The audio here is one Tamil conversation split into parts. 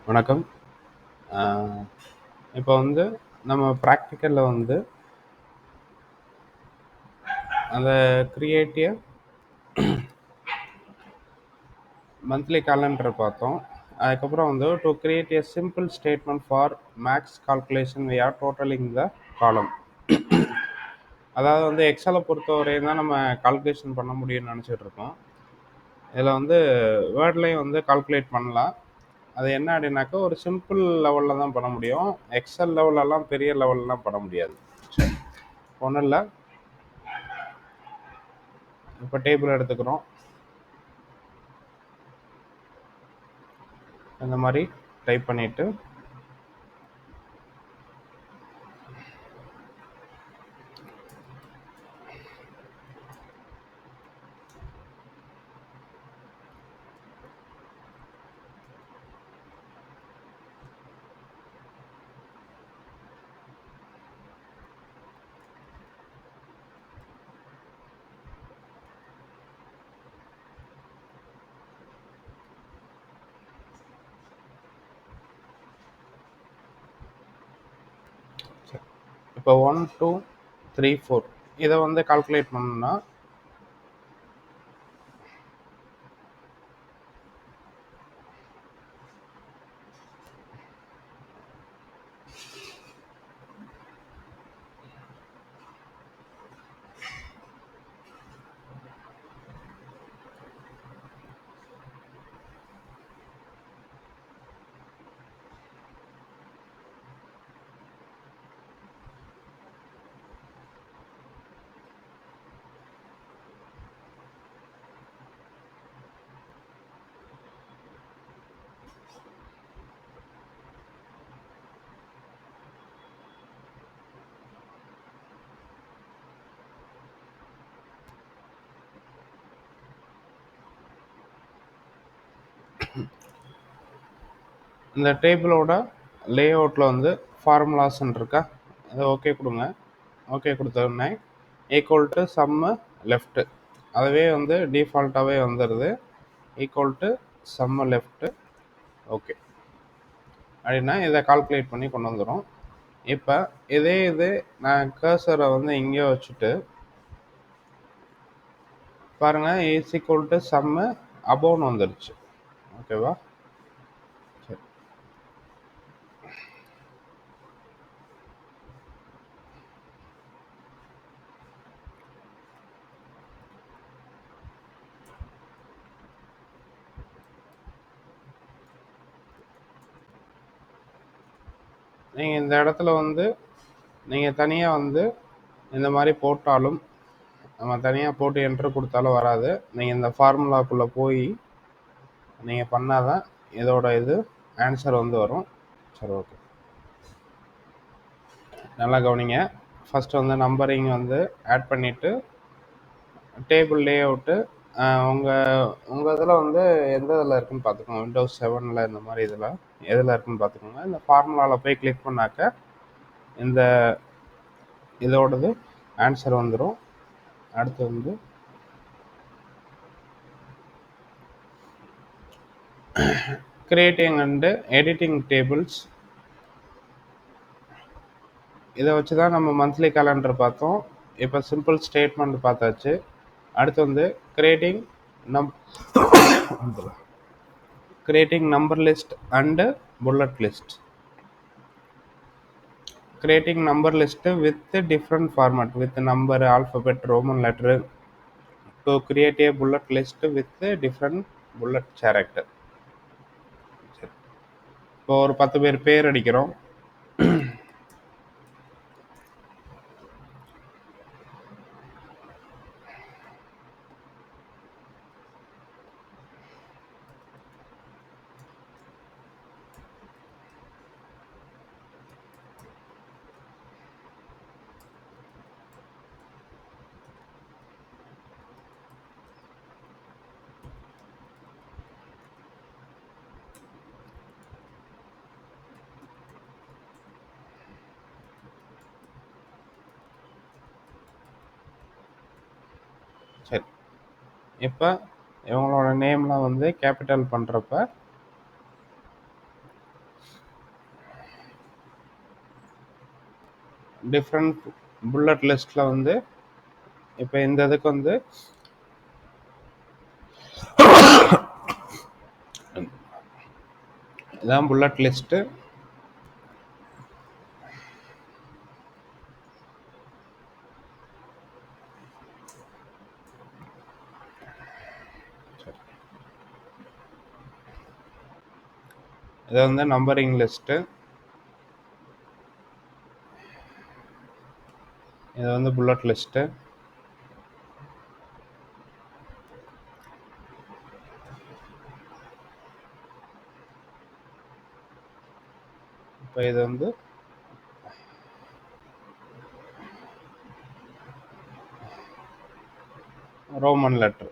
வணக்கம். அ இப்போ வந்து நம்ம ப்ராக்டிகல்ல வந்து அந்த கிரியேட்டிவ் மந்த்லி காலண்டர் பார்த்தோம். அதுக்கப்புறம் வந்து to create a simple statement for max calculation we are totalling the column. அதாவது வந்து எக்ஸலை பொறுத்தவரையும் தான் நம்ம கால்குலேஷன் பண்ண முடியும்னு நினச்சிட்டு இருக்கோம். இதில் வந்து வேர்ட்லேயும் வந்து கால்குலேட் பண்ணலாம். அது என்ன அப்படின்னாக்கா ஒரு சிம்பிள் லெவலில் தான் பண்ண முடியும். எக்ஸல் லெவலெல்லாம் பெரிய லெவல்லாம் பண்ண முடியாது. ஒன்றும் இல்லை, இப்போ டேபிள் எடுத்துக்கிறோம். இந்த மாதிரி டைப் பண்ணிவிட்டு இப்போ 1 2 3 4 இதை வந்து கால்குலேட் பண்ணணும்னா இந்த டேபிளோட லே அவுட்டில் வந்து ஃபார்முலாஸ்ன்னு இருக்கா, அதை ஓகே கொடுங்க. ஓகே கொடுத்தோடனே ஈக்குவல் டு சம்மு லெஃப்ட்டு, அதுவே வந்து டிஃபால்ட்டாகவே வந்துடுது. Equal to sum left okay அப்படின்னா இதை கால்குலேட் பண்ணி கொண்டு வந்துடும். இப்போ இது நான் கர்சரை வந்து இங்கே வச்சுட்டு பாருங்கள், இஸ் ஈக்குவல் டு சம்மு அபோவ்னு வந்துடுச்சு. ஓகேவா? சரி, நீங்கள் இந்த இடத்துல வந்து நீங்கள் தனியாக வந்து இந்த மாதிரி போட்டாலும், நம்ம தனியாக போட்டு என்ட்ரு கொடுத்தாலும் வராது. நீங்கள் இந்த ஃபார்முலாக்குள்ளே போய் நீங்கள் பண்ணால் தான் இதோட ஆன்சர் வந்து வரும். சரி, ஓகே, நல்லா கவனிங்க. ஃபஸ்ட்டு வந்து நம்பரிங் வந்து ஆட் பண்ணிவிட்டு டேபிள் லே அவுட்டு உங்கள் இதில் வந்து எந்த இதில் இருக்குதுன்னு பார்த்துக்கோங்க. விண்டோஸ் 7 இந்த மாதிரி எதில் இருக்குதுன்னு பார்த்துக்கோங்க. இந்த ஃபார்முலாவில் போய் கிளிக் பண்ணாக்க இந்த இதோடது ஆன்சர் வந்துடும். அடுத்து வந்து கிரியேட்டிங் அண்டு எடிட்டிங் டேபிள்ஸ், இதை வச்சு தான் நம்ம மந்த்லி கேலண்டர் பார்த்தோம். இப்போ சிம்பிள் ஸ்டேட்மெண்ட் பார்த்தாச்சு. அடுத்து வந்து creating number list and bullet list. Creating number list with different format with number, alphabet, Roman letter to create A bullet list with different bullet character. இப்போ ஒரு 10 பேர் பேர் அடிக்கிறோம். சரி, இப்போ இவங்களோட நேம்லாம் வந்து கேபிட்டல் பண்ணுறப்ப டிஃப்ரெண்ட் புல்லட் லிஸ்ட்டில் வந்து இப்போ இந்த இதுக்கு வந்து இதான் புல்லட் லிஸ்ட்டு. இது வந்து நம்பரிங் லிஸ்ட்டு. இது வந்து புல்லட் லிஸ்ட்டு. இப்போ இது வந்து ரோமன் லெட்ரு.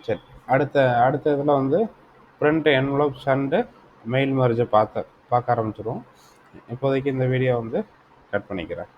சரி, அடுத்த இதில் வந்து பிரிண்ட் என்வலப்ஸ் அண்டு மெயில் மர்ஜை பார்க்க ஆரம்பிச்சிடுவோம். இப்போதைக்கு இந்த வீடியோ வந்து கட் பண்ணிக்கிறேன்.